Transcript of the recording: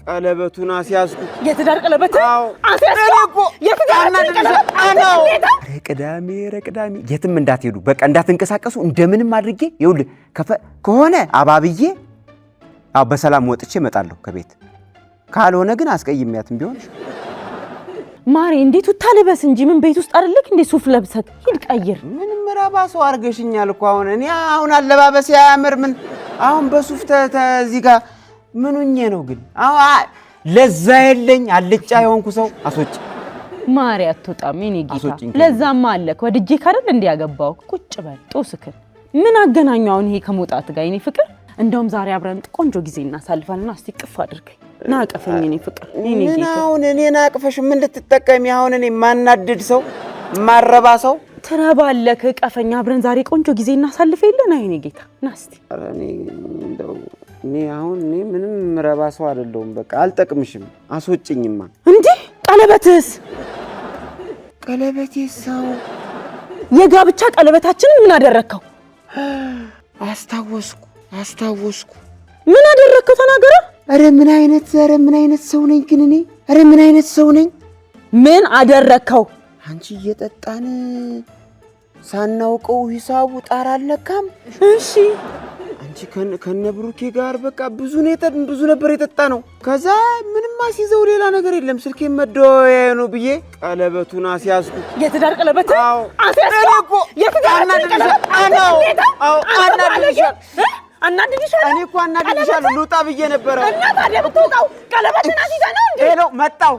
ቀለበቱን አስያዝኩት። የትዳር ቀለበት አስያዝኩ። የትዳር ቀለበት አለው። ቅዳሜ የትም እንዳትሄዱ፣ በቃ እንዳትንቀሳቀሱ። እንደምንም አድርጌ ይኸውልህ ከሆነ አባብዬ በሰላም ወጥቼ እመጣለሁ ከቤት። ካልሆነ ግን አስቀይሜያትም ቢሆን ማሪ እንዴት ወታለበስ እንጂ ምን ቤት ውስጥ አይደለክ እንዴ? ሱፍ ለብሰክ ሂድ ቀይር። ምንም ረባሰው አርገሽኛል እኮ አሁን አለባበስ ያምር። ምን አሁን በሱፍ እዚህ ጋር ምኑኜ ነው ግን? ለዛ የለኝ አልጫ የሆንኩ ሰው አስወጪ። ማሪ አትወጣም የኔ ጌታ። ለዛማ አለክ ወድጄ ካደል እንዲያገባው ቁጭ በል ጦስክን። ምን አገናኙ አሁን ይሄ ከመውጣት ጋር የኔ ፍቅር? እንደውም ዛሬ አብረን ቆንጆ ጊዜ እናሳልፋለን። እስቲ ቅፍ አድርገኝ ናቀፈኝ የኔ ፍቅር የኔ ጌታ። አሁን እኔ ናቅፈሽ ምን ልትጠቀሚ? አሁን እኔ ማናድድ ሰው ማረባ ሰው ትረባለክ። ቀፈኛ አብረን ዛሬ ቆንጆ ጊዜ እናሳልፍ የለን የኔ ጌታ። ናስቲ እኔ አሁን ምንም ረባ ሰው አይደለሁም። በቃ አልጠቅምሽም። አስወጭኝማ። እንዴ ቀለበትስ? ቀለበቴስ ሰው የጋብቻ ቀለበታችንን ምን አደረከው? አስታወስኩ። ምን አደረከው? ተናገረ። አረ ምን አይነት ሰው ነኝ ግን እኔ? አረ ምን አይነት ሰው ነኝ? ምን አደረከው? አንቺ እየጠጣን ሳናውቀው ሂሳቡ ጣራ አልነካም። እሺ አንቺ ከነብሩኬ ጋር በቃ ብዙ ነበር የጠጣ ነው። ከዛ ምንም አስይዘው ሌላ ነገር የለም። ስልኬ መደወያ ነው ብዬ ቀለበቱን አስያዝኩት። የትዳር ቀለበት አስያዝኩ። የትዳር ቀለበት አናድድሻለሁ። እኔ እኮ አናድድሻለሁ። ልውጣ ብዬ ነበረ። እና ታዲያ ብትወጣው ቀለበትን አስይዘህ ነው እንዴ? ሄሎ መጣው